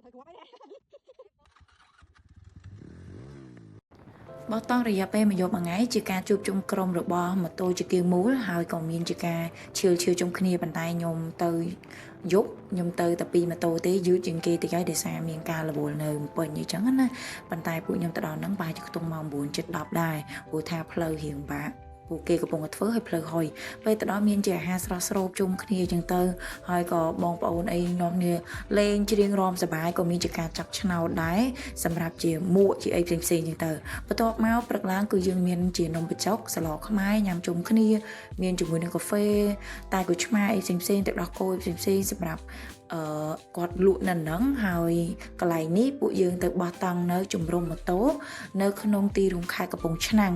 បោះតង់រយៈពេលមួយយប់មួយថ្ងៃជាការជួបជុំក្រុមរបស់ម៉ូតូជាគៀងមូលហើយក៏មានជាការឈឺជុំគ្នាប៉ុន្តែខ្ញុំទៅយប់ខ្ញុំទៅតែពីម៉ូតូទេយឺតជាងគេតិចហើយដោយសារមានការរវល់នៅពេញអញ្ចឹងណាប៉ុន្តែពួកខ្ញុំទៅដល់ហ្នឹងប្រហែលជាខ្ទង់ម៉ោង 9 ជិត 10 ដែរព្រោះថាផ្លូវរៀងបាក់ពួកគេកំពុងតែធ្វើឲ្យផ្លូវហុយពេលទៅដល់មានជាអាហារស្រស់ស្រូបជុំគ្នាអញ្ចឹងទៅហើយក៏បងប្អូនអីនាំគ្នាលេងច្រៀងរាំសប្បាយក៏មានជាការចាប់ឆ្នោតដែរសម្រាប់ជាមួកជាអីផ្សេងៗអញ្ចឹងទៅបន្ទាប់មកព្រឹកឡើងគឺយើងមានជានំបញ្ចុកស្លខ្មែរញ៉ាំជុំគ្នាមានជាមួយនឹងកាហ្វេតែក៏ឆ្មាអីផ្សេងៗទឹកដោះគោផ្សេងៗសម្រាប់គាត់លក់នៅហ្នឹងហើយកន្លែងនេះពួកយើងទៅបោះតង់នៅជំរំម៉ូតូនៅក្នុងទីរួមខេត្តកំពង់ឆ្នាំង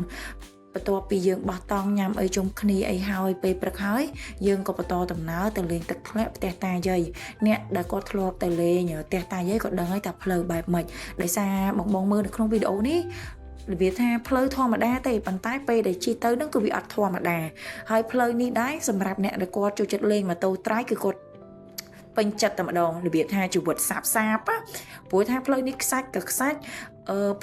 បន្ទាប់ពីយើងបោះតង់ញ៉ាំអីជុំគ្នាអីហើយពេលព្រឹកហើយយើងក៏បន្តដំណើរទៅលេងទឹកធ្លាក់ផ្ទះតាយាយអ្នកដែលគាត់ធ្លាប់ទៅលេងផ្ទះតាយាយក៏ដឹងហើយថាផ្លូវបែបម៉េចដោយសារបងមើលនៅក្នុងវីដេអូនេះរបៀបថាផ្លូវធម្មតាទេប៉ុន្តែពេលដែលជិះទៅហ្នឹងគឺវាអត់ធម្មតាហើយផ្លូវនេះដែរសម្រាប់អ្នកដែលគាត់ចូលចិត្តលេងម៉ូតូត្រៃគឺគាត់ពេញចិត្តតែម្ដងរបៀបថាជីវិតសាបព្រោះថាផ្លូវនេះខ្សាច់ក៏ខ្សាច់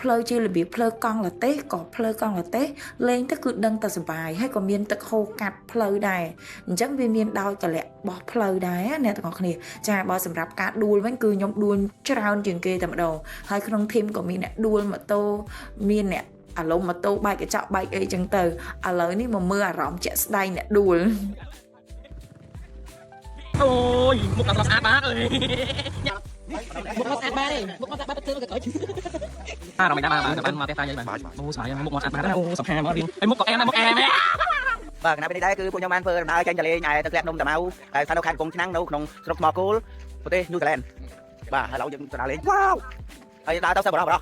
ផ្លូវជារបៀបផ្លូវកង់ឡាតេក៏ផ្លូវកង់ឡាតេលេងទៅគឺដឹងតែសុបាយហើយក៏មានទឹកហូរកាត់ផ្លូវដែរអញ្ចឹងវាមានដោយកលៈបោះផ្លូវដែរអ្នកទាំងអស់គ្នាចាបើសម្រាប់ការដួលវិញគឺខ្ញុំដួលច្រើនជាងគេតែម្ដងហើយក្នុងធីមក៏មានអ្នកដួលម៉ូតូមានអ្នកអារម្មណ៍ម៉ូតូបែកកញ្ចក់បែកអីចឹងទៅឥឡូវនេះមកមើលអារម្មណ៍ជាក់ស្ដែងអ្នកដួលអូយមុខអត់ស្អាតបាទអើយមុខអត់ស្អាតបាទទេមុខអត់ស្អាតបាទទៅក៏ក្រោយអារម្មណ៍ដែរបានមកផ្ទះតាយាយបានអូស្អាតមុខអត់ស្អាតបាទអូសំខាន់មករៀនអីមុខក៏អែមដែរមុខអែមបាទគណៈពេលនេះដែរគឺពួកខ្ញុំបានធ្វើដំណើរចេញទៅលេងឯទឹកធ្លាក់នំតាម៉ៅដែលស្ថិតនៅខេត្តកំពង់ឆ្នាំងនៅក្នុងស្រុកថ្មគោលប្រទេសញូហ្សេឡង់បាទហើយឥឡូវយើងទៅដើរលេងវ៉ាវហើយដើរទៅសើបរោះ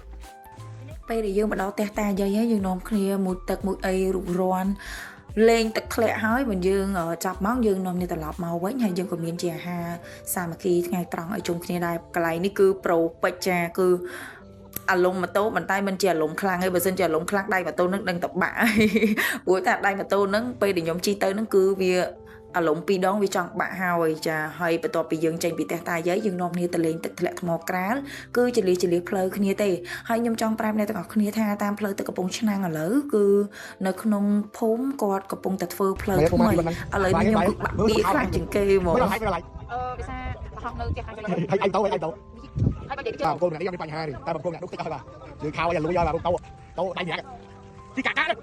ពេលដែលយើងមកដល់ផ្ទះតាយាយហើយយើងនាំគ្នាមួយទឹកមួយអីរុករាន់លេងទឹកធ្លាក់ហើយបើយើងចាប់ម៉ោងយើងនាំគ្នាត្រឡប់មកវិញហើយយើងក៏មានជាអាហារសាមគ្គីថ្ងៃត្រង់ឲ្យជុំគ្នាដែរកន្លែងនេះគឺប្រូពេជ្រចាគឺអារម្មណ៍ម៉ូតូបន្តែមិនជាអារម្មណ៍ខ្លាំងទេបើសិនជាអារម្មណ៍ខ្លាំងដៃម៉ូតូនឹងដឹងតែបាក់ព្រោះតែដៃម៉ូតូនឹងពេលដែលខ្ញុំជិះទៅនឹងគឺវាអារម្មណ៍ពីរដងវាចង់បាក់ហើយចាហើយបន្ទាប់ពីយើងចេញពីផ្ទះតាយាយយើងនាំគ្នាទៅលេងទឹកធ្លាក់ថ្មក្រាលគឺជាលីផ្លូវគ្នាទេហើយខ្ញុំចង់ប្រាប់អ្នកទាំងអស់គ្នាថាតាមផ្លូវទឹកកំពង់ឆ្នាំងឥឡូវគឺនៅក្នុងភូមិគាត់កំពុងតែធ្វើផ្លូវថ្មីឥឡូវនេះខ្ញុំគឺបាក់ពីខ្លាំងជាងគេហ្មងវាសារហងនៅផ្ទះខាងហើយអីទៅហើយបាច់និយាយ បងប្អូនអ្នកនេះមានបញ្ហាទេតែបងប្អូនអ្នកនោះតិចអស់ហើយបាទយើងខោឲ្យលួយឲ្យបាទតោដៃញាក់ទីកាកាលុក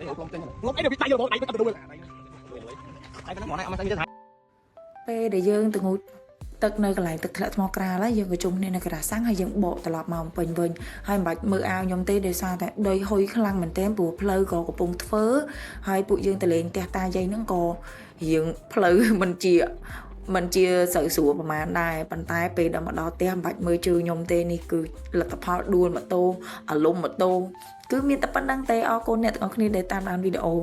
អីទៅដៃយកដៃទៅទៅដៃទៅមកណែអត់មកទៅថាពេលដែលយើងទៅងូតទឹកនៅកន្លែងទឹកធ្លាក់ថ្មក្រាលហើយយើងក៏ជុំគ្នានៅក្រាសាំងហើយយើងបកត្រឡប់មកពេញវិញហើយមិនបាច់មើលអាវខ្ញុំទេដោយសារតែដីហុយខ្លាំងមែនទែនព្រោះផ្លូវក៏កំពុងធ្វើហើយពួកយើងទៅលេងផ្ទះតាយាយហ្នឹងក៏រៀងផ្លូវមិនជាស្រូវស្រួលប្រហែលដែរប៉ុន្តែពេលដល់មកដល់ផ្ទះមិនបាច់មើលជើងខ្ញុំទេនេះគឺលទ្ធផលដួលម៉ូតូអារម្មណ៍ម៉ូតូគឺមានតែប៉ុណ្្នឹងទេអរគុណអ្នកទាំងអស់គ្នាដែលតាមដានវីដេអូ